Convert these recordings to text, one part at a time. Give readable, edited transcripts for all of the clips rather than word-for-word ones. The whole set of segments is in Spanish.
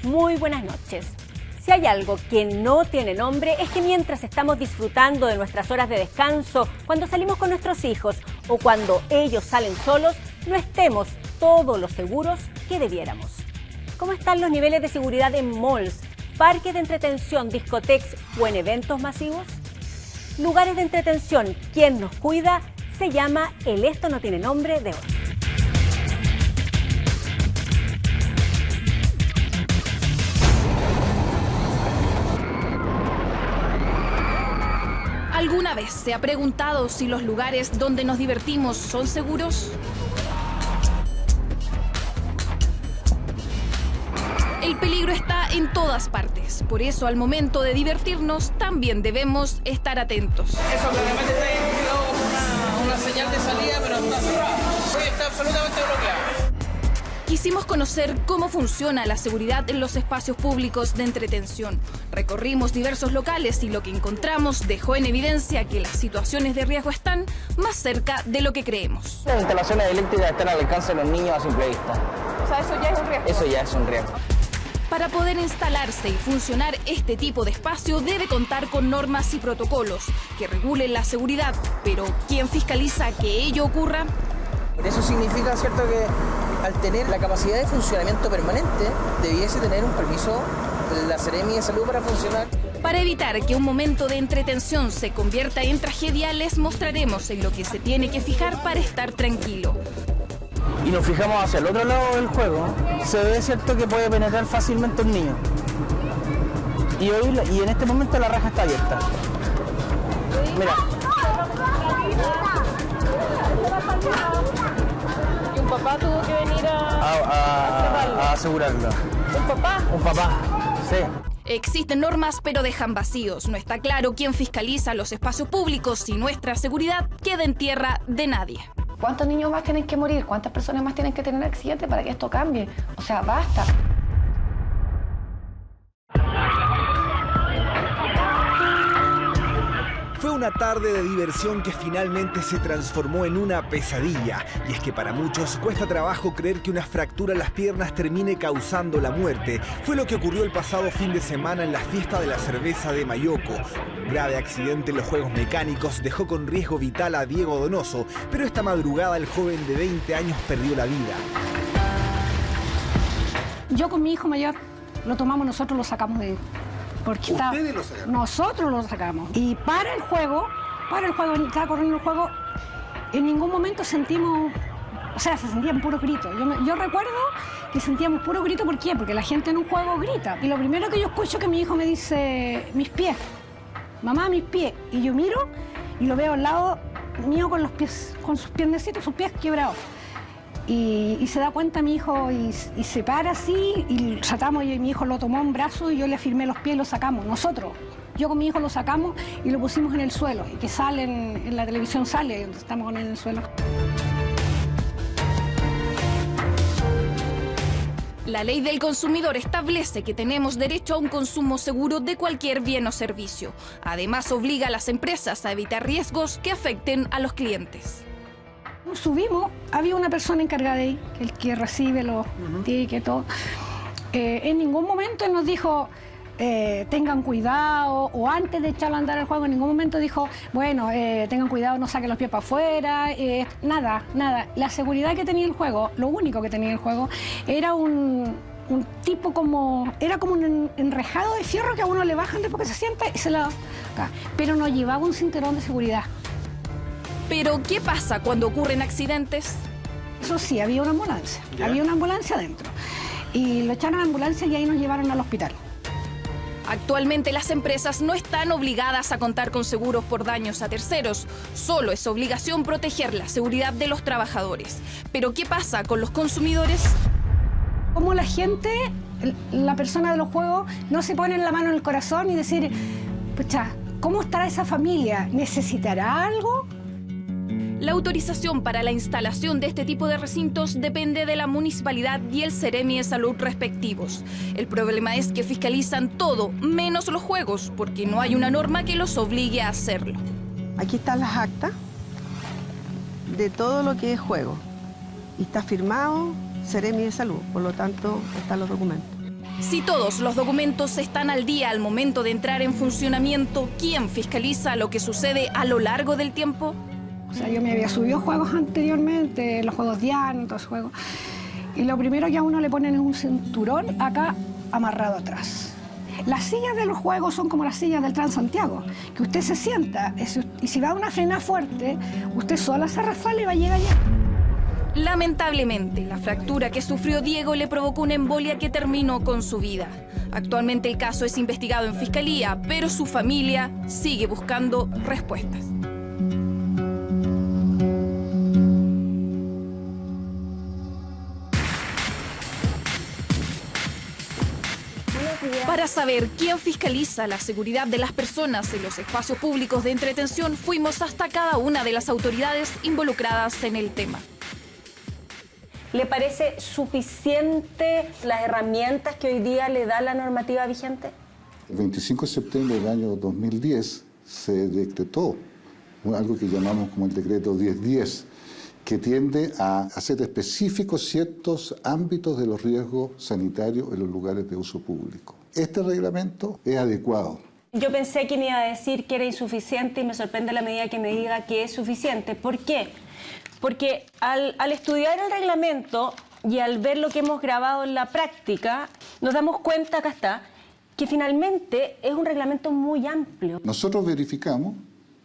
Muy buenas noches. Si hay algo que no tiene nombre es que mientras estamos disfrutando de nuestras horas de descanso, cuando salimos con nuestros hijos o cuando ellos salen solos, no estemos todos los seguros que debiéramos. ¿Cómo están los niveles de seguridad en malls, parques de entretención, discotecas o en eventos masivos? Lugares de entretención, ¿quién nos cuida? Se llama el Esto no tiene nombre de hoy. ¿Alguna vez se ha preguntado si los lugares donde nos divertimos son seguros? El peligro está en todas partes, por eso al momento de divertirnos también debemos estar atentos. Eso claramente está identificado como una señal de salida, pero está cerrado. Está absolutamente bloqueado. Quisimos conocer cómo funciona la seguridad en los espacios públicos de entretención. Recorrimos diversos locales y lo que encontramos dejó en evidencia que las situaciones de riesgo están más cerca de lo que creemos. Las instalaciones eléctricas están al alcance de los niños a simple vista. O sea, eso ya es un riesgo. Eso ya es un riesgo. Para poder instalarse y funcionar este tipo de espacio debe contar con normas y protocolos que regulen la seguridad. Pero, ¿quién fiscaliza que ello ocurra? Eso significa, ¿cierto?, que al tener la capacidad de funcionamiento permanente, debiese tener un permiso de la Seremi de Salud para funcionar. Para evitar que un momento de entretención se convierta en tragedia, les mostraremos en lo que se tiene que fijar para estar tranquilo. Y nos fijamos hacia el otro lado del juego, se ve, cierto, que puede penetrar fácilmente un niño. Y en este momento la raja está abierta. Mira. Y un papá tuvo que venir a asegurarlo. ¿Un papá? Un papá, sí. Existen normas, pero dejan vacíos. No está claro quién fiscaliza los espacios públicos y nuestra seguridad queda en tierra de nadie. ¿Cuántos niños más tienen que morir? ¿Cuántas personas más tienen que tener accidentes para que esto cambie? O sea, basta. Fue una tarde de diversión que finalmente se transformó en una pesadilla. Y es que para muchos cuesta trabajo creer que una fractura en las piernas termine causando la muerte. Fue lo que ocurrió el pasado fin de semana en la fiesta de la cerveza de Mayoco. Un grave accidente en los juegos mecánicos dejó con riesgo vital a Diego Donoso, pero esta madrugada el joven de 20 años perdió la vida. Yo con mi hijo mayor lo tomamos, nosotros lo sacamos de... Porque ¿Ustedes lo sacaron? Nosotros lo sacamos. Y para el juego, estaba corriendo el juego, en ningún momento sentimos, o sea, se sentían puros gritos. Yo recuerdo que sentíamos puro grito, ¿por qué? Porque la gente en un juego grita. Y lo primero que yo escucho es que mi hijo me dice, mis pies, mamá, mis pies. Y yo miro y lo veo al lado mío con los pies, con sus piernecitos, sus pies quebrados. Y se da cuenta mi hijo y se para así y tratamos, y mi hijo lo tomó en brazo y yo le afirmé los pies y lo sacamos, nosotros. Yo con mi hijo lo sacamos y lo pusimos en el suelo, y que sale en la televisión, sale, estamos con él en el suelo. La ley del consumidor establece que tenemos derecho a un consumo seguro de cualquier bien o servicio. Además, obliga a las empresas a evitar riesgos que afecten a los clientes. Subimos, había una persona encargada de ahí, el que recibe los tickets, todo. En ningún momento nos dijo, tengan cuidado, o antes de echarlo a andar al juego, en ningún momento dijo, bueno, tengan cuidado, no saquen los pies para afuera, nada. La seguridad que tenía el juego, lo único que tenía el juego, era un tipo como, era como un enrejado de fierro que a uno le bajan después que se sienta y se lo acá. Pero no llevaba un cinturón de seguridad. Pero, ¿qué pasa cuando ocurren accidentes? Eso sí, había una ambulancia. ¿Ya? Había una ambulancia adentro. Y lo echaron a la ambulancia y ahí nos llevaron al hospital. Actualmente las empresas no están obligadas a contar con seguros por daños a terceros. Solo es obligación proteger la seguridad de los trabajadores. Pero, ¿qué pasa con los consumidores? Como la gente, la persona de los juegos, no se pone la mano en el corazón y decir, pucha, ¿cómo estará esa familia? ¿Necesitará algo? La autorización para la instalación de este tipo de recintos depende de la municipalidad y el Seremi de Salud respectivos. El problema es que fiscalizan todo, menos los juegos, porque no hay una norma que los obligue a hacerlo. Aquí están las actas de todo lo que es juego. Y está firmado, Seremi de Salud, por lo tanto están los documentos. Si todos los documentos están al día al momento de entrar en funcionamiento, ¿quién fiscaliza lo que sucede a lo largo del tiempo? O sea, yo me había subido juegos anteriormente, los juegos Diana, todos los juegos. Y lo primero que a uno le ponen es un cinturón acá amarrado atrás. Las sillas de los juegos son como las sillas del Transantiago, que usted se sienta y si va a una frena fuerte, usted sola se resbala y va a llegar allá. Lamentablemente, la fractura que sufrió Diego le provocó una embolia que terminó con su vida. Actualmente el caso es investigado en Fiscalía, pero su familia sigue buscando respuestas. Para saber quién fiscaliza la seguridad de las personas en los espacios públicos de entretención, fuimos hasta cada una de las autoridades involucradas en el tema. ¿Le parece suficiente las herramientas que hoy día le da la normativa vigente? El 25 de septiembre del año 2010 se decretó algo que llamamos como el decreto 1010, que tiende a hacer específicos ciertos ámbitos de los riesgos sanitarios en los lugares de uso público. Este reglamento es adecuado. Yo pensé que me iba a decir que era insuficiente y me sorprende la medida que me diga que es suficiente. ¿Por qué? Porque al estudiar el reglamento y al ver lo que hemos grabado en la práctica, nos damos cuenta, acá está, que finalmente es un reglamento muy amplio. Nosotros verificamos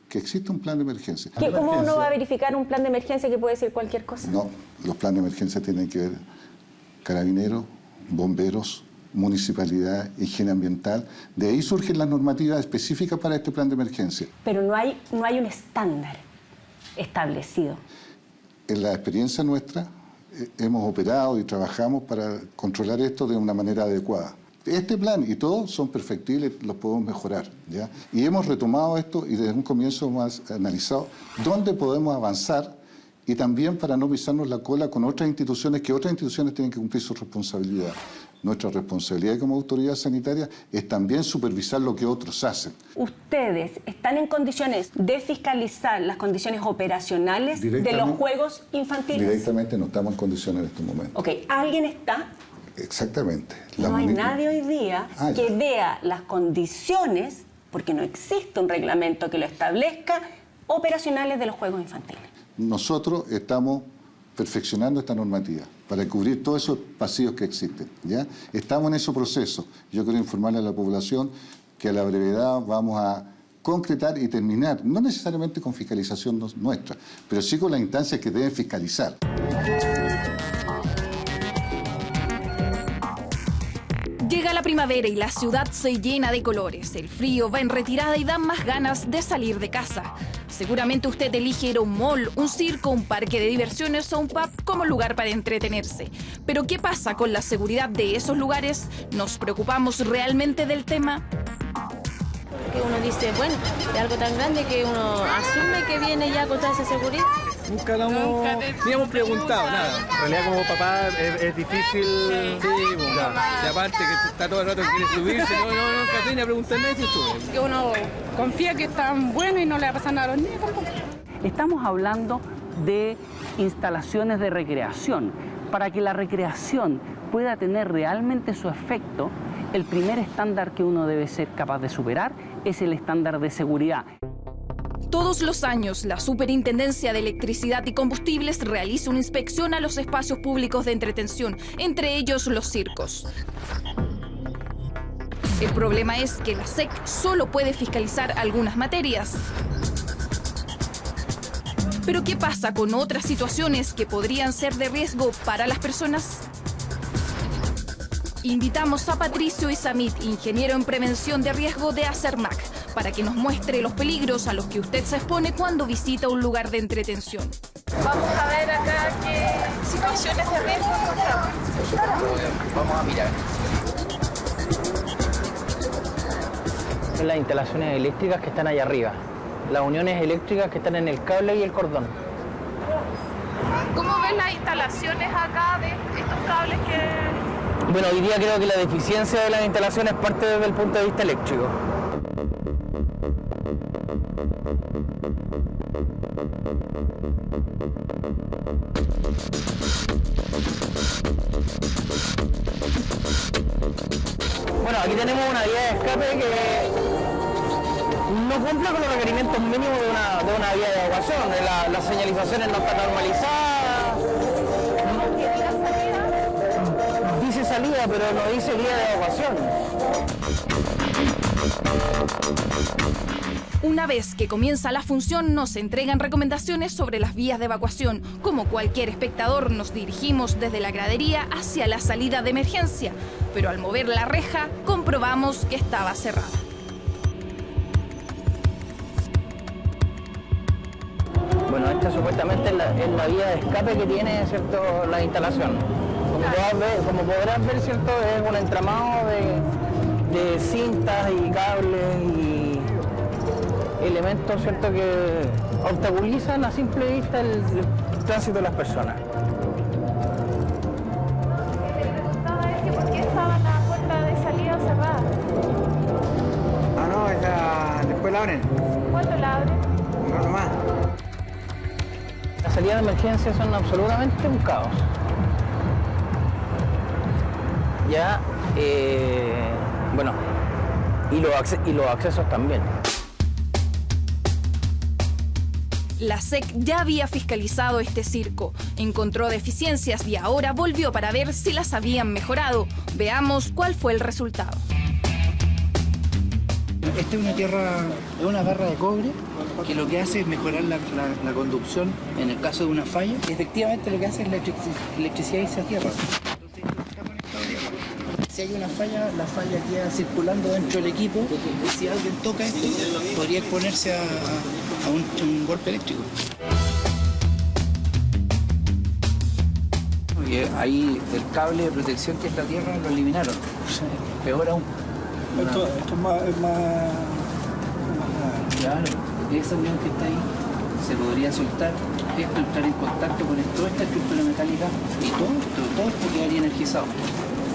que existe un plan de emergencia. ¿Cómo uno va a verificar un plan de emergencia que puede decir cualquier cosa? No, los planes de emergencia tienen que ver carabineros, bomberos, municipalidad, higiene ambiental. De ahí surgen las normativas específicas para este plan de emergencia. Pero no hay un estándar establecido. En la experiencia nuestra hemos operado y trabajamos para controlar esto de una manera adecuada. Este plan y todos son perfectibles, los podemos mejorar, ¿ya? Y hemos retomado esto y desde un comienzo hemos analizado dónde podemos avanzar y también para no pisarnos la cola con otras instituciones, que otras instituciones tienen que cumplir su responsabilidad. Nuestra responsabilidad como autoridad sanitaria es también supervisar lo que otros hacen. ¿Ustedes están en condiciones de fiscalizar las condiciones operacionales de los juegos infantiles? Directamente no estamos en condiciones en estos momentos. Ok, ¿alguien está? Exactamente. No hay nadie hoy día que vea las condiciones, porque no existe un reglamento que lo establezca, operacionales de los juegos infantiles. Nosotros estamos perfeccionando esta normativa para cubrir todos esos vacíos que existen, ¿ya? Estamos en ese proceso. Yo quiero informarle a la población que a la brevedad vamos a concretar y terminar, no necesariamente con fiscalización nuestra, pero sí con las instancias que deben fiscalizar. Llega la primavera y la ciudad se llena de colores. El frío va en retirada y dan más ganas de salir de casa. Seguramente usted elige ir a un mall, un circo, un parque de diversiones o un pub como lugar para entretenerse. Pero ¿qué pasa con la seguridad de esos lugares? ¿Nos preocupamos realmente del tema? Que uno dice, bueno, es algo tan grande que uno asume que viene ya con toda esa seguridad. Nunca ni hemos preguntado nada. En realidad como papá es difícil. Sí, y aparte que está todo el rato que quiere subirse, nunca tiene a preguntar nada si sube. Que uno confía que están buenos y no le va a pasar nada a los niños tampoco. Estamos hablando de instalaciones de recreación. Para que la recreación pueda tener realmente su efecto, el primer estándar que uno debe ser capaz de superar es el estándar de seguridad. Todos los años, la Superintendencia de Electricidad y Combustibles realiza una inspección a los espacios públicos de entretención, entre ellos los circos. El problema es que la SEC solo puede fiscalizar algunas materias. Pero ¿qué pasa con otras situaciones que podrían ser de riesgo para las personas? Invitamos a Patricio Isamit, ingeniero en prevención de riesgo de Acermac, para que nos muestre los peligros a los que usted se expone cuando visita un lugar de entretención. Vamos a ver acá qué situaciones de riesgo encontramos. Vamos a mirar. Son las instalaciones eléctricas que están allá arriba. Las uniones eléctricas que están en el cable y el cordón. ¿Cómo ves las instalaciones acá de estos cables que...? Bueno, hoy día creo que la deficiencia de las instalaciones parte desde el punto de vista eléctrico. Bueno, aquí tenemos una vía de escape que no cumple con los requerimientos mínimos de una vía de evacuación. Las señalizaciones no están normalizadas. Dice salida, pero no dice vía de evacuación. Una vez que comienza la función, nos entregan recomendaciones sobre las vías de evacuación. Como cualquier espectador, nos dirigimos desde la gradería hacia la salida de emergencia, pero al mover la reja, comprobamos que estaba cerrada. Bueno, esta supuestamente es la vía de escape que tiene, ¿cierto?, la instalación. Como podrás ver, ¿cierto?, es un entramado de cintas y cables y elementos, ¿cierto?, que obstaculizan a simple vista el tránsito de las personas. ¿Por qué estaba la puerta de salida cerrada? Ah, no, después la abren. ¿Cuándo la abren? No, nomás. Las salidas de emergencia son absolutamente un caos. Ya, bueno, y los accesos también. La SEC ya había fiscalizado este circo, encontró deficiencias y ahora volvió para ver si las habían mejorado. Veamos cuál fue el resultado. Esta es una una barra de cobre que lo que hace es mejorar la conducción en el caso de una falla. Y efectivamente lo que hace es la electricidad irse a tierra. Si hay una falla, la falla queda circulando dentro del equipo y si alguien toca esto, podría exponerse a un golpe eléctrico. Y ahí el cable de protección que es la tierra lo eliminaron. Peor aún. Esto es más claro, esa unión que está ahí se podría soltar, esto entrar en contacto con toda esta estructura metálica y todo esto quedaría energizado.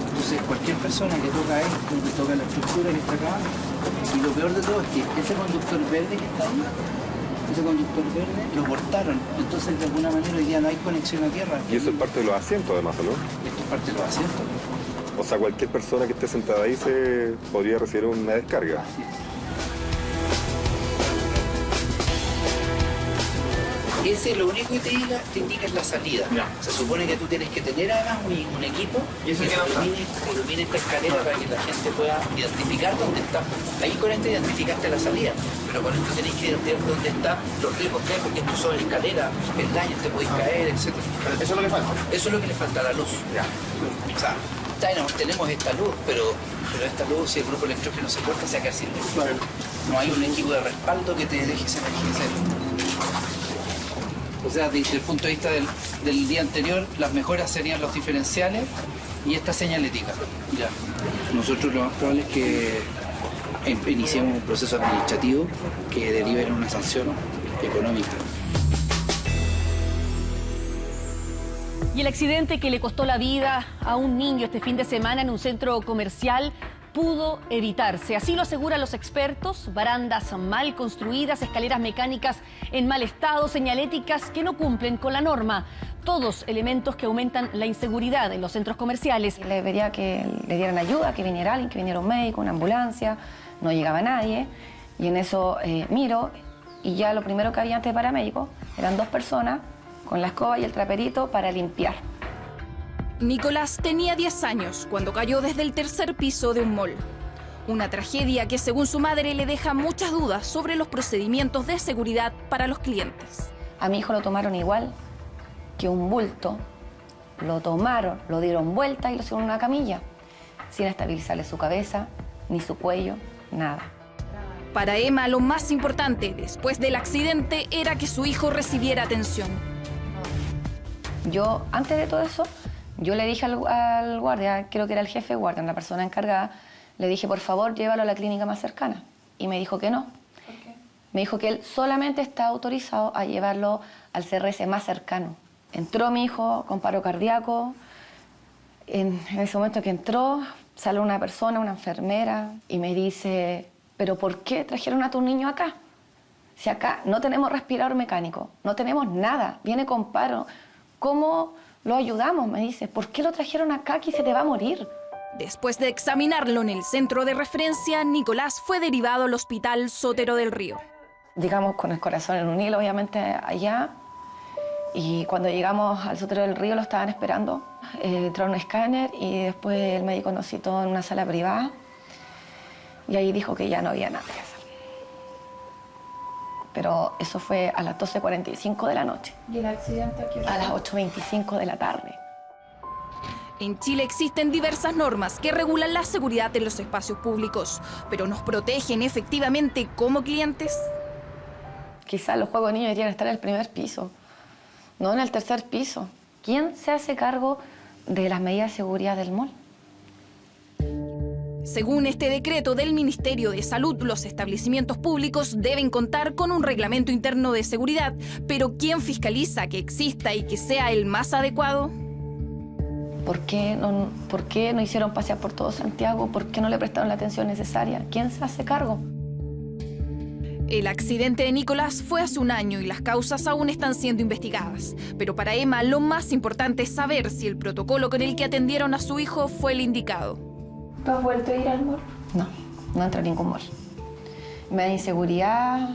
Entonces cualquier persona que toca esto, que toca la estructura que está acá, y lo peor de todo es que ese conductor verde que está ahí, ese conductor verde lo cortaron, entonces de alguna manera hoy día no hay conexión a tierra. Y eso es parte de los asientos además, ¿no? Esto es parte de los asientos. O sea, cualquier persona que esté sentada ahí se podría recibir una descarga. Así es. Ese lo único que te indica es la salida. Se supone que tú tienes que tener además un equipo que ilumine esta escalera para que la gente pueda identificar dónde está. Ahí con esto identificaste la salida, pero con esto tenés que identificar dónde están los riesgos que hay, porque esto son escaleras, peldaños, te podés caer, etc. ¿Eso es lo que falta? Eso es lo que le falta, la luz. O sea, tenemos esta luz, pero esta luz, si el grupo electrógeno se corta, se va a quedar sin luz. No hay un equipo de respaldo que te deje esa emergencia. O sea, desde el punto de vista del día anterior, las mejoras serían los diferenciales y esta señalética. Ya. Nosotros lo más probable es que iniciemos un proceso administrativo que derive en una sanción económica. Y el accidente que le costó la vida a un niño este fin de semana en un centro comercial pudo evitarse. Así lo aseguran los expertos. Barandas mal construidas, escaleras mecánicas en mal estado, señaléticas que no cumplen con la norma. Todos elementos que aumentan la inseguridad en los centros comerciales. Le pedía que le dieran ayuda, que viniera alguien, que viniera un médico, una ambulancia. No llegaba nadie. Y en eso miro y ya lo primero que había antes de paramédicos eran 2 personas con la escoba y el traperito para limpiar. Nicolás tenía 10 años cuando cayó desde el 3er piso de un mall. Una tragedia que, según su madre, le deja muchas dudas sobre los procedimientos de seguridad para los clientes. A mi hijo lo tomaron igual que un bulto. Lo tomaron, lo dieron vuelta y lo subieron a una camilla, sin estabilizarle su cabeza, ni su cuello, nada. Para Emma, lo más importante después del accidente era que su hijo recibiera atención. Yo, antes de todo eso, yo le dije al guardia, creo que era el jefe de guardia, la persona encargada, le dije, por favor, llévalo a la clínica más cercana. Y me dijo que no. ¿Por qué? Me dijo que él solamente está autorizado a llevarlo al CRS más cercano. Entró mi hijo con paro cardíaco. En ese momento que entró, sale una persona, una enfermera, y me dice, ¿pero por qué trajeron a tu niño acá? Si acá no tenemos respirador mecánico, no tenemos nada, viene con paro, ¿cómo lo ayudamos? Me dice, ¿por qué lo trajeron acá? Aquí se te va a morir. Después de examinarlo en el centro de referencia, Nicolás fue derivado al hospital Sotero del Río. Llegamos con el corazón en un hilo, obviamente, allá. Y cuando llegamos al Sotero del Río lo estaban esperando. Entró un escáner y después el médico nos citó en una sala privada. Y ahí dijo que ya no había nada que hacer. Pero eso fue a las 12:45 de la noche. ¿Y el accidente a qué hora? A las 8:25 de la tarde. En Chile existen diversas normas que regulan la seguridad en los espacios públicos, pero ¿nos protegen efectivamente como clientes? Quizás los juegos de niños deberían estar en el primer piso, no en el tercer piso. ¿Quién se hace cargo de las medidas de seguridad del mall? Según este decreto del Ministerio de Salud, los establecimientos públicos deben contar con un reglamento interno de seguridad, pero ¿quién fiscaliza que exista y que sea el más adecuado? ¿Por qué no hicieron pasear por todo Santiago? ¿Por qué no le prestaron la atención necesaria? ¿Quién se hace cargo? El accidente de Nicolás fue hace un año y las causas aún están siendo investigadas. Pero para Emma lo más importante es saber si el protocolo con el que atendieron a su hijo fue el indicado. ¿Tú has vuelto a ir al mall? No entro a ningún mall. Me da inseguridad,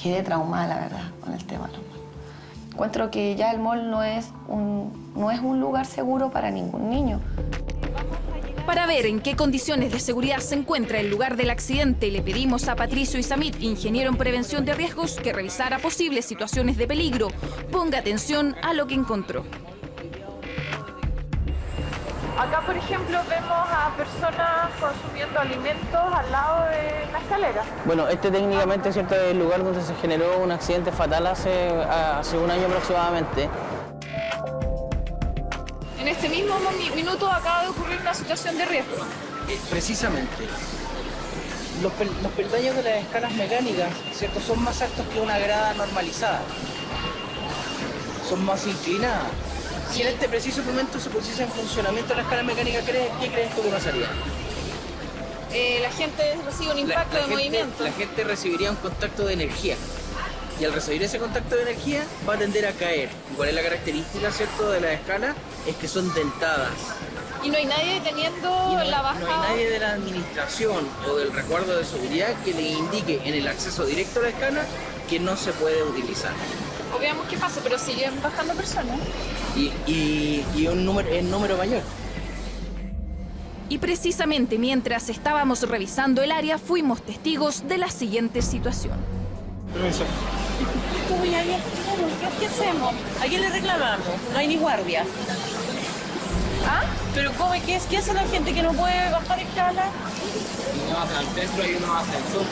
quedé traumada, la verdad, con el tema de los malls. Encuentro que ya el mall no es un lugar seguro para ningún niño. Para ver en qué condiciones de seguridad se encuentra el lugar del accidente, le pedimos a Patricio Isamit, ingeniero en prevención de riesgos, que revisara posibles situaciones de peligro. Ponga atención a lo que encontró. Acá, por ejemplo, vemos a personas consumiendo alimentos al lado de la escalera. Bueno, técnicamente, ¿cierto?, es el lugar donde se generó un accidente fatal hace un año aproximadamente. En este mismo minuto acaba de ocurrir una situación de riesgo. Precisamente. Los peldaños de las escalas mecánicas, ¿cierto?, son más altos que una grada normalizada. Son más inclinadas. Si en este preciso momento se pusiese en funcionamiento la escala mecánica, ¿qué crees tú que pasaría? La gente recibe un impacto de movimiento. La gente recibiría un contacto de energía. Y al recibir ese contacto de energía va a tender a caer. ¿Cuál es la característica, cierto, de las escalas? Es que son dentadas. Y no hay nadie deteniendo la bajada. No hay nadie de la administración o del resguardo de seguridad que le indique en el acceso directo a la escala que no se puede utilizar. O veamos qué pasa, pero siguen bajando personas. Y en número mayor. Y precisamente mientras estábamos revisando el área, fuimos testigos de la siguiente situación. Permiso. ¿Qué hacemos? ¿A quién le reclamamos? No hay ni guardia. ¿Ah? ¿Pero cómo? ¿Qué hace la gente que no puede bajar escala? Uno hace al centro y uno hace al sur.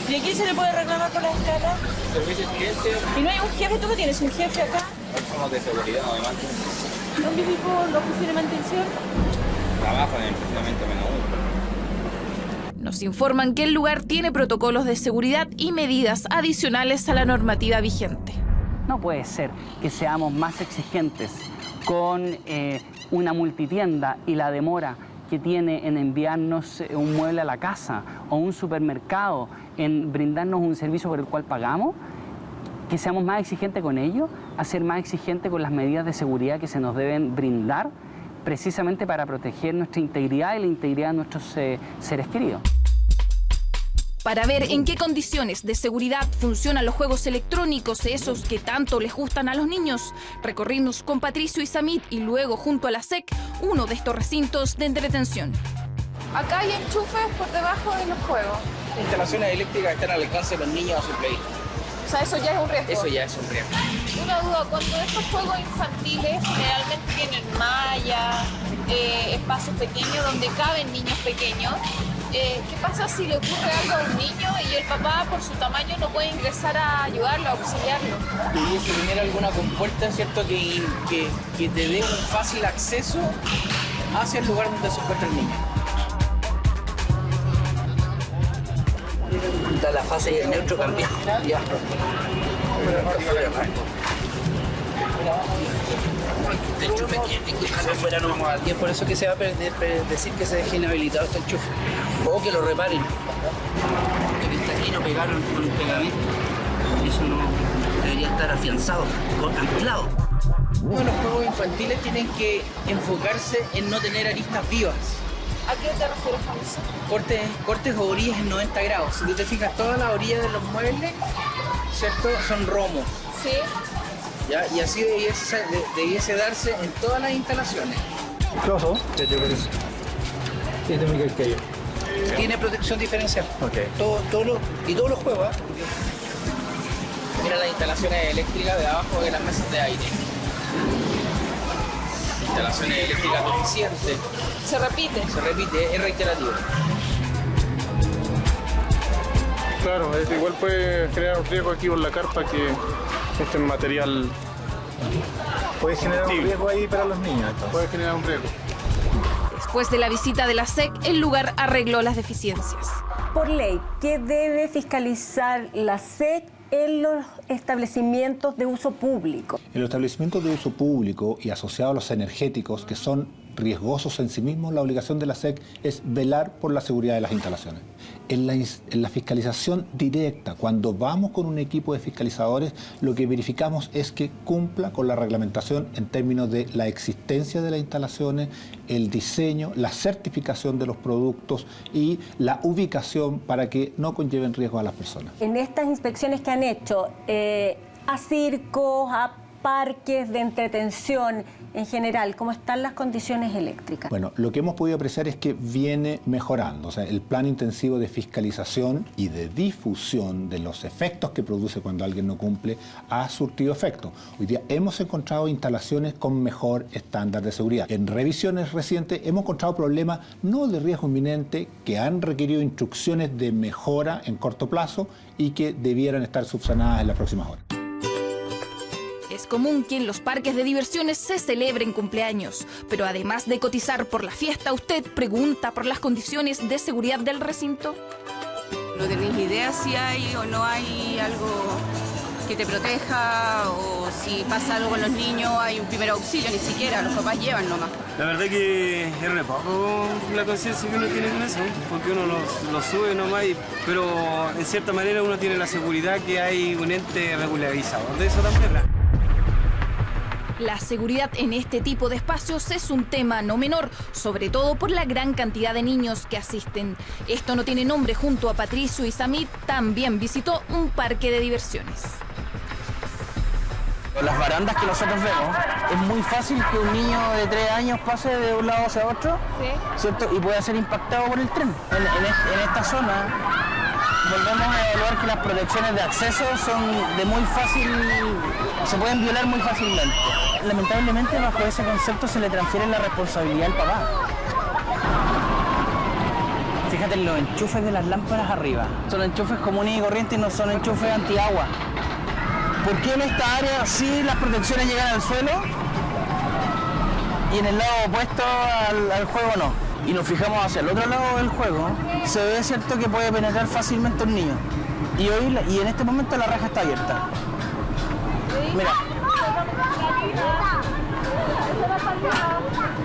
¿Y a quién se le puede reclamar por la escala? Servicio al cliente. ¿Y no hay un jefe? ¿Tú no tienes un jefe acá? Somos de seguridad, además. ¿Dónde vivo la oficina de mantención? Trabajo en el funcionamiento menos uno. Nos informan que el lugar tiene protocolos de seguridad y medidas adicionales a la normativa vigente. No puede ser que seamos más exigentes con una multitienda y la demora que tiene en enviarnos un mueble a la casa o un supermercado en brindarnos un servicio por el cual pagamos, que seamos más exigentes con ello, a ser más exigentes con las medidas de seguridad que se nos deben brindar precisamente para proteger nuestra integridad y la integridad de nuestros seres queridos. Para ver en qué condiciones de seguridad funcionan los juegos electrónicos, esos que tanto les gustan a los niños, recorrimos con Patricio Isamit y luego junto a la SEC uno de estos recintos de entretención. Acá hay enchufes por debajo de los juegos. Instalaciones eléctricas están al alcance de los niños a su play. O sea, eso ya es un riesgo. Eso ya es un riesgo. Una duda, cuando estos juegos infantiles generalmente tienen malla, espacios pequeños donde caben niños pequeños, ¿qué pasa si le ocurre algo a un niño y el papá por su tamaño no puede ingresar a ayudarlo, a auxiliarlo? Pudiese tener alguna compuerta, ¿cierto?, que te dé un fácil acceso hacia el lugar donde se encuentra el niño. Da la fase y el neutro cambia. Ya. Este enchufe hay que dejarlo fuera nomás. Y es por eso que se va a decir que se deje inhabilitado este enchufe. O que lo reparen. Que está aquí lo pegaron con un pegamento. Eso no debería estar afianzado, anclado. Los juegos infantiles tienen que enfocarse en no tener aristas vivas. ¿A qué te refieres con eso? Cortes o orillas en 90 grados. Si tú te fijas, todas las orillas de los muebles, ¿cierto?, son romos. Sí. ¿Ya? Y así debiese darse en todas las instalaciones. ¿Qué pasó? Tiene protección diferencial. Okay. Todos los juegos. Mira las instalaciones eléctricas de abajo de las mesas de aire. Instalaciones eléctricas eficientes. Se repite, es reiterativo. Claro, igual puede generar un riesgo aquí por la carpa que este material puede generar un riesgo ahí para los niños. Entonces. Puede generar un riesgo. Después de la visita de la SEC, el lugar arregló las deficiencias. Por ley, ¿qué debe fiscalizar la SEC en los establecimientos de uso público? En los establecimientos de uso público y asociados a los energéticos, que son riesgosos en sí mismos, la obligación de la SEC es velar por la seguridad de las instalaciones. En la fiscalización directa, cuando vamos con un equipo de fiscalizadores, lo que verificamos es que cumpla con la reglamentación en términos de la existencia de las instalaciones, el diseño, la certificación de los productos y la ubicación para que no conlleven riesgo a las personas. En estas inspecciones que han hecho a circos, a parques de entretención, en general, ¿cómo están las condiciones eléctricas? Bueno, lo que hemos podido apreciar es que viene mejorando. O sea, el plan intensivo de fiscalización y de difusión de los efectos que produce cuando alguien no cumple ha surtido efecto. Hoy día hemos encontrado instalaciones con mejor estándar de seguridad. En revisiones recientes hemos encontrado problemas no de riesgo inminente que han requerido instrucciones de mejora en corto plazo y que debieran estar subsanadas en las próximas horas. Es común que en los parques de diversiones se celebren cumpleaños, pero además de cotizar por la fiesta, ¿usted pregunta por las condiciones de seguridad del recinto? ¿No tenéis idea si hay o no hay algo que te proteja, o si pasa algo con los niños hay un primer auxilio? Ni siquiera, los papás llevan nomás. La verdad que es re poco la conciencia que uno tiene con eso, porque uno lo sube nomás, pero en cierta manera uno tiene la seguridad que hay un ente regularizador de eso también. La seguridad en este tipo de espacios es un tema no menor, sobre todo por la gran cantidad de niños que asisten. Esto no tiene nombre. Junto a Patricio y Samit también visitó un parque de diversiones. Las barandas que nosotros vemos, es muy fácil que un niño de 3 años pase de un lado hacia otro, ¿cierto? Y pueda ser impactado por el tren. En esta zona volvemos a evaluar que las protecciones de acceso son de muy fácil, se pueden violar muy fácilmente. Lamentablemente bajo ese concepto se le transfiere la responsabilidad al papá. Fíjate en los enchufes de las lámparas arriba. Son enchufes comunes y corrientes y no son enchufes antiagua. ¿Por qué en esta área sí las protecciones llegan al suelo y en el lado opuesto al juego no? Y nos fijamos hacia el otro lado del juego, se ve cierto que puede penetrar fácilmente un niño. Y en este momento la reja está abierta. Mira.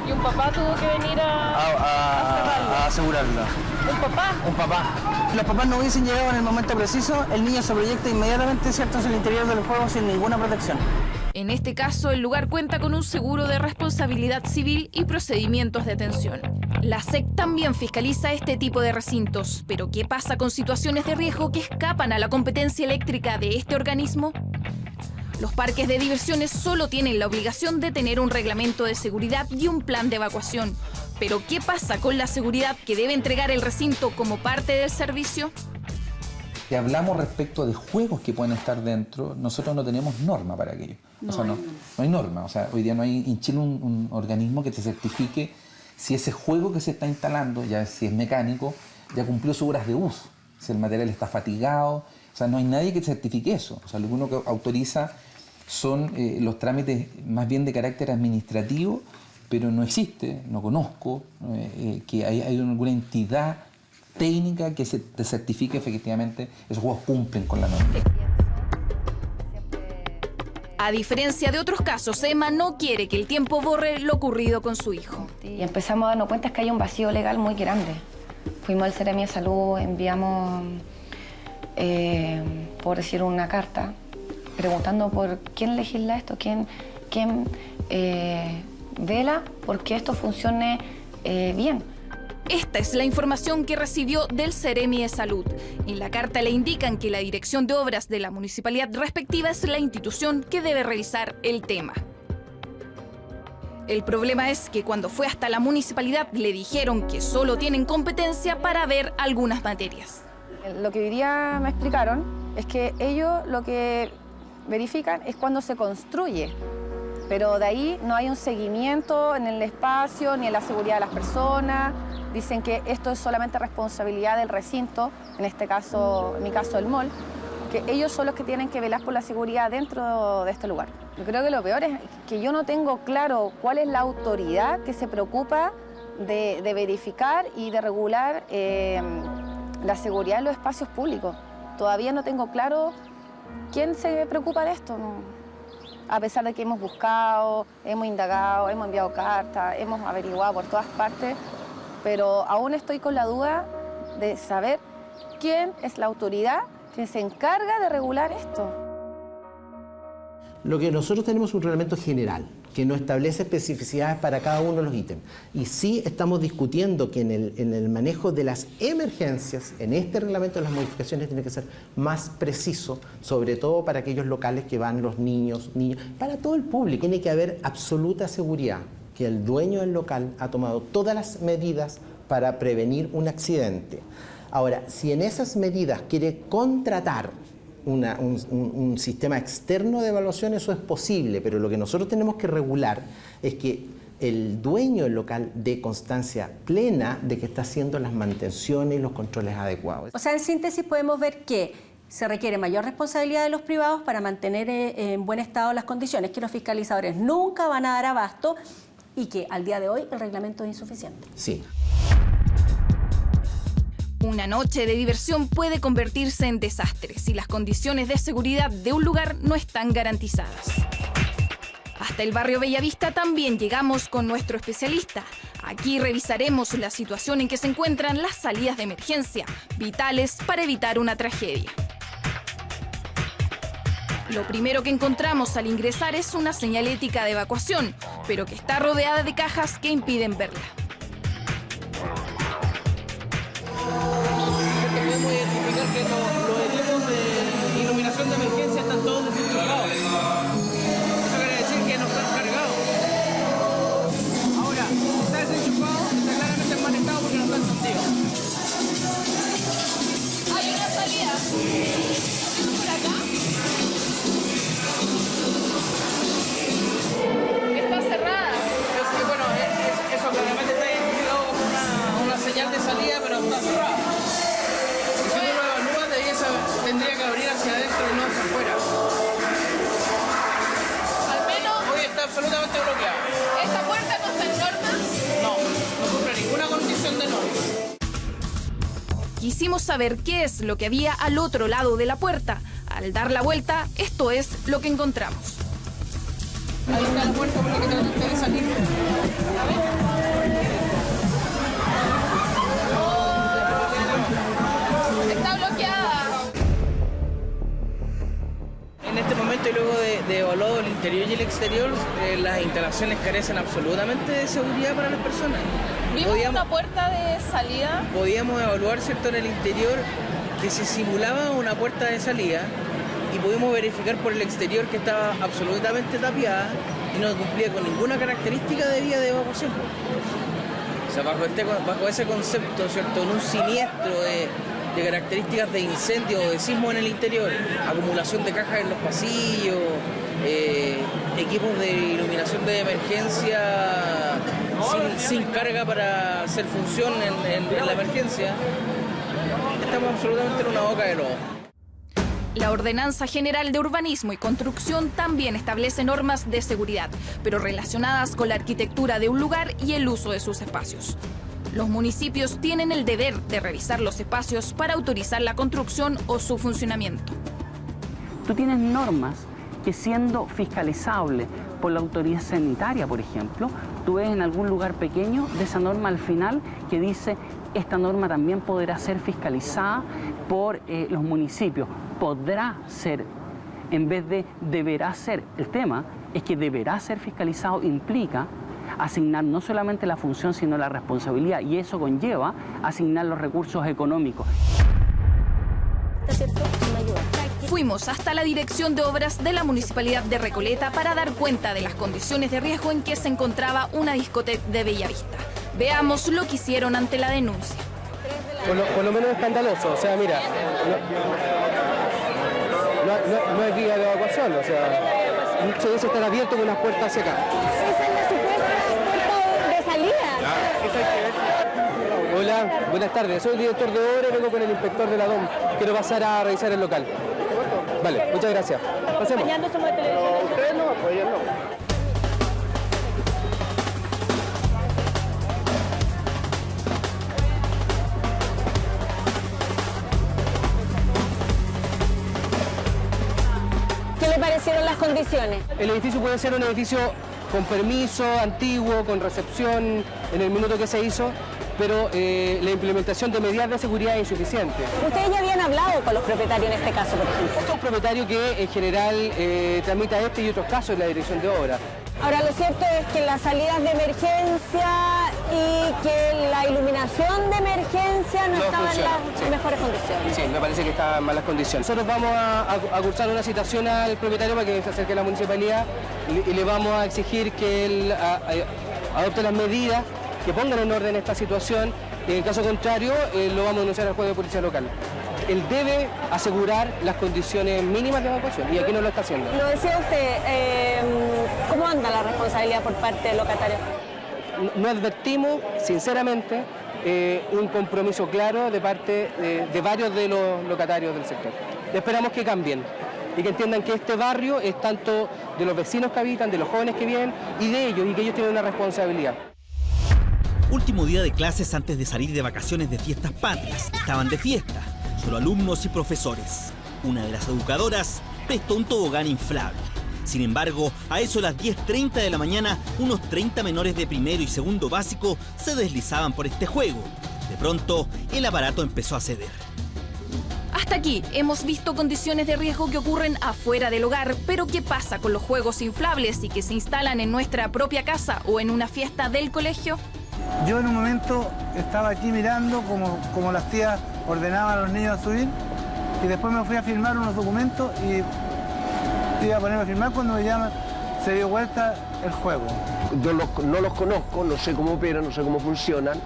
Y un papá tuvo que venir a asegurarlo. ¿Un papá? Un papá. Si los papás no hubiesen llegado en el momento preciso, el niño se proyecta inmediatamente, ¿cierto?, hacia el interior del juego sin ninguna protección. En este caso, el lugar cuenta con un seguro de responsabilidad civil y procedimientos de atención. La SEC también fiscaliza este tipo de recintos, pero ¿qué pasa con situaciones de riesgo que escapan a la competencia eléctrica de este organismo? Los parques de diversiones solo tienen la obligación de tener un reglamento de seguridad y un plan de evacuación. Pero ¿qué pasa con la seguridad que debe entregar el recinto como parte del servicio? Si hablamos respecto de juegos que pueden estar dentro, nosotros no tenemos norma para aquello. No hay norma. O sea, hoy día no hay en Chile un organismo que te certifique si ese juego que se está instalando, ya si es mecánico, ya cumplió sus horas de uso. Si el material está fatigado. O sea, no hay nadie que certifique eso. O sea, lo que uno autoriza son los trámites más bien de carácter administrativo, pero no existe, no conozco, que hay alguna entidad técnica que te certifique efectivamente esos juegos cumplen con la norma. A diferencia de otros casos, Emma no quiere que el tiempo borre lo ocurrido con su hijo. Y empezamos a darnos cuenta que hay un vacío legal muy grande. Fuimos al Seremi de Salud, enviamos por decir una carta, preguntando por quién legisla esto, quién vela porque esto funcione bien. Esta es la información que recibió del Ceremi de Salud. En la carta le indican que la Dirección de Obras de la municipalidad respectiva es la institución que debe revisar el tema. El problema es que cuando fue hasta la municipalidad le dijeron que solo tienen competencia para ver algunas materias. Lo que hoy día me explicaron es que ellos lo que verifican es cuando se construye, pero de ahí no hay un seguimiento en el espacio ni en la seguridad de las personas. Dicen que esto es solamente responsabilidad del recinto, en este caso, en mi caso el mall, que ellos son los que tienen que velar por la seguridad dentro de este lugar. Yo creo que lo peor es que yo no tengo claro cuál es la autoridad que se preocupa de verificar y de regular la seguridad en los espacios públicos. Todavía no tengo claro quién se preocupa de esto, ¿no? A pesar de que hemos buscado, hemos indagado, hemos enviado cartas, hemos averiguado por todas partes, pero aún estoy con la duda de saber quién es la autoridad que se encarga de regular esto. Lo que nosotros tenemos es un reglamento general que no establece especificidades para cada uno de los ítems. Y sí estamos discutiendo que en el manejo de las emergencias, en este reglamento las modificaciones tienen que ser más preciso, sobre todo para aquellos locales que van los niños, para todo el público. Tiene que haber absoluta seguridad que el dueño del local ha tomado todas las medidas para prevenir un accidente. Ahora, si en esas medidas quiere contratar un sistema externo de evaluación, eso es posible, pero lo que nosotros tenemos que regular es que el dueño del local dé constancia plena de que está haciendo las mantenciones y los controles adecuados. O sea, en síntesis podemos ver que se requiere mayor responsabilidad de los privados para mantener en buen estado las condiciones, que los fiscalizadores nunca van a dar abasto y que al día de hoy el reglamento es insuficiente. Sí. Una noche de diversión puede convertirse en desastre si las condiciones de seguridad de un lugar no están garantizadas. Hasta el barrio Bellavista también llegamos con nuestro especialista. Aquí revisaremos la situación en que se encuentran las salidas de emergencia, vitales para evitar una tragedia. Lo primero que encontramos al ingresar es una señalética de evacuación, pero que está rodeada de cajas que impiden verla. Podemos identificar que los equipos de iluminación de emergencia están todos desinfectados. Eso quiere decir que no están cargados. Ahora, si está desenchufado, está claramente en mal estado porque no está encendido. Hay una salida. ¿Por acá? Está cerrada. Bueno, eso claramente está identificado como una señal de salida, pero está cerrada. Tendría que abrir hacia adentro y no hacia afuera. Al menos hoy está absolutamente bloqueada. ¿Esta puerta no está en normas? No, no cumple ninguna condición de normas. Quisimos saber qué es lo que había al otro lado de la puerta. Al dar la vuelta, esto es lo que encontramos. Ahí está la puerta por la que trataste de salir. A ver. Está bloqueada. En este momento y luego de evaluado el interior y el exterior, las instalaciones carecen absolutamente de seguridad para las personas. Vimos una puerta de salida. Podíamos evaluar, ¿cierto?, en el interior que se simulaba una puerta de salida y pudimos verificar por el exterior que estaba absolutamente tapiada y no cumplía con ninguna característica de vía de evacuación. O sea, bajo ese concepto, ¿cierto?, en un siniestro de características de incendio o de sismo en el interior, acumulación de cajas en los pasillos, equipos de iluminación de emergencia sin carga para hacer función en la emergencia, estamos absolutamente en una boca de lobo. La Ordenanza General de Urbanismo y Construcción también establece normas de seguridad, pero relacionadas con la arquitectura de un lugar y el uso de sus espacios. Los municipios tienen el deber de revisar los espacios para autorizar la construcción o su funcionamiento. Tú tienes normas que, siendo fiscalizables por la autoridad sanitaria, por ejemplo, tú ves en algún lugar pequeño de esa norma al final que dice: esta norma también podrá ser fiscalizada por los municipios. Podrá ser, en vez de deberá ser. El tema es que deberá ser fiscalizado implica asignar no solamente la función, sino la responsabilidad, y eso conlleva asignar los recursos económicos. Fuimos hasta la Dirección de Obras de la Municipalidad de Recoleta para dar cuenta de las condiciones de riesgo en que se encontraba una discoteca de Bellavista. Veamos lo que hicieron ante la denuncia. Por lo menos escandaloso, o sea, mira, no es vía de evacuación, o sea, muchas veces están abiertos con unas puertas hacia acá. Esa es la supuesta puerta de salida. Hola, buenas tardes, soy el director de obra y vengo con el inspector de la DOM. Quiero pasar a revisar el local. Vale, muchas gracias. Pasemos. Ustedes no, pues ellos no. ¿Qué le parecieron las condiciones? El edificio puede ser un edificio con permiso, antiguo, con recepción en el minuto que se hizo, pero la implementación de medidas de seguridad es insuficiente. Ustedes ya habían hablado con los propietarios en este caso, por ejemplo. Este es un propietario que en general tramita este y otros casos en la dirección de obra. Ahora, lo cierto es que las salidas de emergencia y que la iluminación de emergencia no estaban en las mejores condiciones. Sí, me parece que está en malas condiciones. Nosotros vamos a cursar una citación al propietario para que se acerque a la municipalidad y le vamos a exigir que él adopte las medidas que pongan en orden esta situación. En caso contrario, lo vamos a denunciar al juez de policía local. Él debe asegurar las condiciones mínimas de evacuación y aquí no lo está haciendo. Lo decía usted, ¿cómo anda la responsabilidad por parte del locatario? No advertimos, sinceramente, un compromiso claro de parte de varios de los locatarios del sector. Esperamos que cambien y que entiendan que este barrio es tanto de los vecinos que habitan, de los jóvenes que viven y de ellos, y que ellos tienen una responsabilidad. Último día de clases antes de salir de vacaciones de fiestas patrias. Estaban de fiesta, solo alumnos y profesores. Una de las educadoras prestó un tobogán inflable. Sin embargo, a eso de las 10:30 de la mañana, unos 30 menores de primero y segundo básico se deslizaban por este juego. De pronto, el aparato empezó a ceder. Hasta aquí hemos visto condiciones de riesgo que ocurren afuera del hogar, pero ¿qué pasa con los juegos inflables y que se instalan en nuestra propia casa o en una fiesta del colegio? Yo en un momento estaba aquí mirando como las tías ordenaban a los niños a subir y después me fui a firmar unos documentos y iba a ponerme a firmar cuando me llaman, se dio vuelta el juego. Yo no los conozco, no sé cómo operan, no sé cómo funcionan,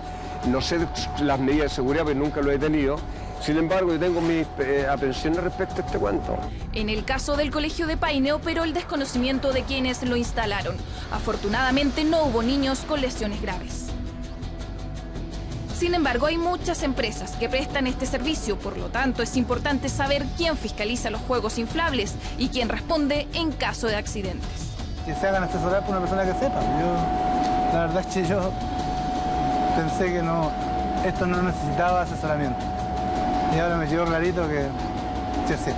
no sé las medidas de seguridad, pero nunca lo he tenido. Sin embargo, yo tengo mis aprensiones respecto a este cuento. En el caso del colegio de Paine operó el desconocimiento de quienes lo instalaron. Afortunadamente no hubo niños con lesiones graves. Sin embargo, hay muchas empresas que prestan este servicio, por lo tanto es importante saber quién fiscaliza los juegos inflables y quién responde en caso de accidentes. Que se hagan asesorar por una persona que sepa. La verdad es que yo pensé que esto no necesitaba asesoramiento. Y ahora me quedó clarito que sí.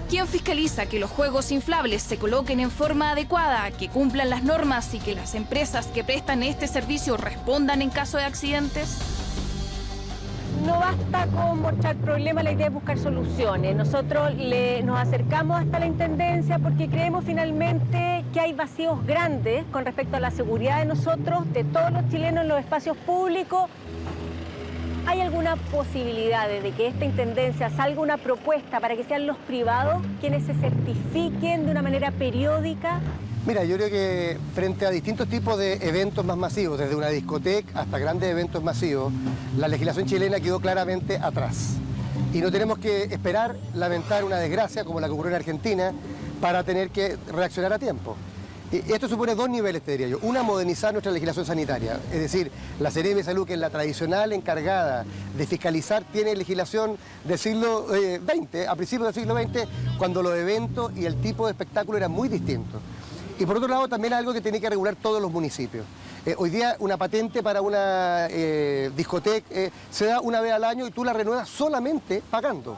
¿Quién fiscaliza que los juegos inflables se coloquen en forma adecuada, que cumplan las normas y que las empresas que prestan este servicio respondan en caso de accidentes? No basta con mostrar problemas, la idea es buscar soluciones. Nosotros nos acercamos hasta la Intendencia porque creemos finalmente que hay vacíos grandes con respecto a la seguridad de nosotros, de todos los chilenos en los espacios públicos. ¿Hay alguna posibilidad de que esta Intendencia salga una propuesta para que sean los privados quienes se certifiquen de una manera periódica? Mira, yo creo que frente a distintos tipos de eventos más masivos, desde una discoteca hasta grandes eventos masivos, la legislación chilena quedó claramente atrás. Y no tenemos que esperar lamentar una desgracia como la que ocurrió en Argentina para tener que reaccionar a tiempo. Esto supone dos niveles, te diría yo. Una, modernizar nuestra legislación sanitaria. Es decir, la Seremi de Salud, que es la tradicional encargada de fiscalizar, tiene legislación del siglo XX, a principios del siglo XX, cuando los eventos y el tipo de espectáculo eran muy distintos. Y por otro lado, también algo que tiene que regular todos los municipios. Hoy día una patente para una discoteca se da una vez al año y tú la renuevas solamente pagando.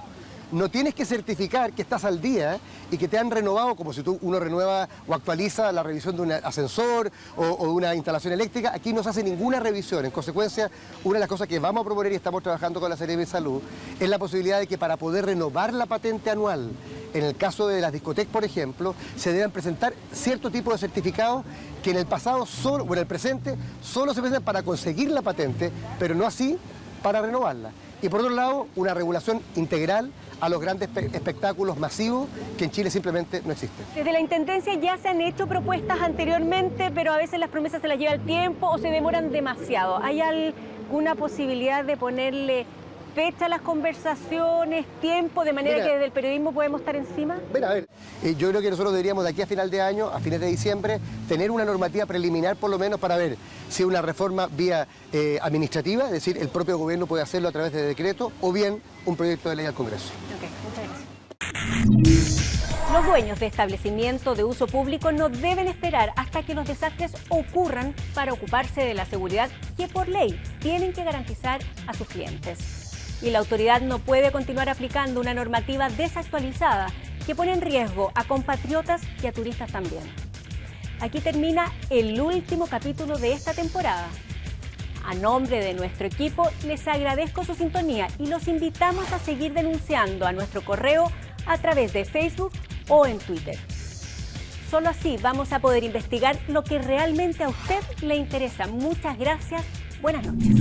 no tienes que certificar que estás al día y que te han renovado, como si uno renueva o actualiza la revisión de un ascensor o de una instalación eléctrica. Aquí no se hace ninguna revisión. En consecuencia, una de las cosas que vamos a proponer y estamos trabajando con la Seremi de Salud es la posibilidad de que para poder renovar la patente anual, en el caso de las discotecas, por ejemplo, se deben presentar cierto tipo de certificados que en el pasado solo, o en el presente, solo se presentan para conseguir la patente, pero no así para renovarla. Y por otro lado, una regulación integral a los grandes espectáculos masivos que en Chile simplemente no existen. Desde la Intendencia ya se han hecho propuestas anteriormente, pero a veces las promesas se las lleva el tiempo o se demoran demasiado. ¿Hay alguna posibilidad de ponerle fecha a las conversaciones, tiempo, de manera que desde el periodismo podemos estar encima? Bueno, a ver, yo creo que nosotros deberíamos de aquí a final de año, a fines de diciembre, tener una normativa preliminar por lo menos para ver si una reforma vía administrativa, es decir, el propio gobierno puede hacerlo a través de decreto, o bien un proyecto de ley al Congreso. Ok, muchas gracias. Los dueños de establecimientos de uso público no deben esperar hasta que los desastres ocurran para ocuparse de la seguridad que por ley tienen que garantizar a sus clientes. Y la autoridad no puede continuar aplicando una normativa desactualizada que pone en riesgo a compatriotas y a turistas también. Aquí termina el último capítulo de esta temporada. A nombre de nuestro equipo, les agradezco su sintonía y los invitamos a seguir denunciando a nuestro correo a través de Facebook o en Twitter. Solo así vamos a poder investigar lo que realmente a usted le interesa. Muchas gracias. Buenas noches.